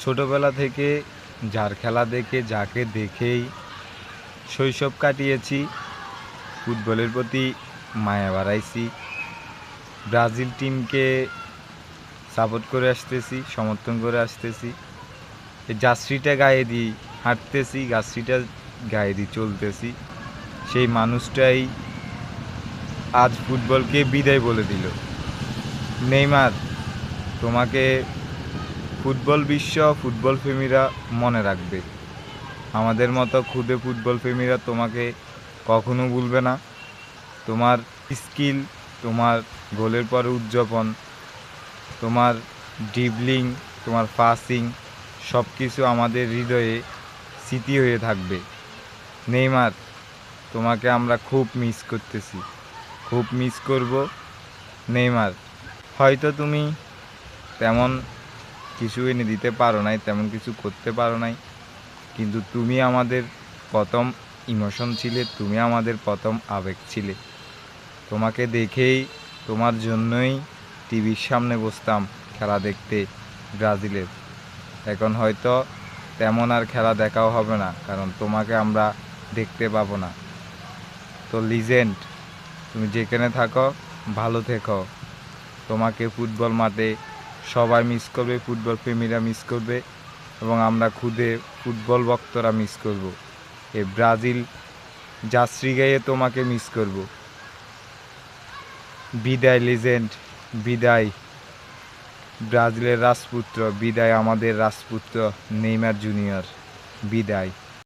ছোটবেলা থেকে যার খেলা দেখে যাকে দেখেই শৈশব কাটিয়েছি, ফুটবলের প্রতি মায়া বাড়াইছি, ব্রাজিল টিমকে সাপোর্ট করে আসতেছি, সমর্থন করে আসতেছি। এই জার্সিটা গায়ে দিয়ে হাঁটতেছি, জার্সিটা গায়ে দিয়ে চলতেছি। সেই মানুষটাই আজ ফুটবলকে বিদায় বলে দিল। নেইমার, তোমাকে ফুটবল বিশ্ব, ফুটবল প্রেমীরা মনে রাখবে। আমাদের মতো ক্ষুদে ফুটবল প্রেমীরা তোমাকে কখনো ভুলবে না। তোমার স্কিল, তোমার গোলের পরে উদযাপন, তোমার ড্রিবলিং, তোমার পাসিং সব কিছু আমাদের হৃদয়ে স্মৃতি হয়ে থাকবে। নেইমার, তোমাকে আমরা খুব মিস করতেছি, খুব মিস করব। নেইমার, হয়তো তুমি তেমন কিছু এনে দিতে পারো নাই, তেমন কিছু করতে পারো নাই, কিন্তু তুমি আমাদের প্রথম ইমোশন ছিলে, তুমি আমাদের প্রথম আবেগ ছিলে। তোমাকে দেখেই, তোমার জন্যই টিভির সামনে বসতাম খেলা দেখতে ব্রাজিলের। এখন হয়তো তেমন আর খেলা দেখাও হবে না, কারণ তোমাকে আমরা দেখতে পাবো না। তো লিজেন্ড, তুমি যেখানে থাকো ভালো থেকো। তোমাকে ফুটবল মাঠে সবাই মিস করবে, ফুটবল প্রেমীরা মিস করবে, এবং আমরা খুদে ফুটবল ভক্তরা মিস করব। এই ব্রাজিল জার্সি গায়ে তোমাকে মিস করব। বিদায় লিজেন্ড, বিদায় ব্রাজিলের রাজপুত্র, বিদায় আমাদের রাজপুত্র নেইমার জুনিয়র, বিদায়।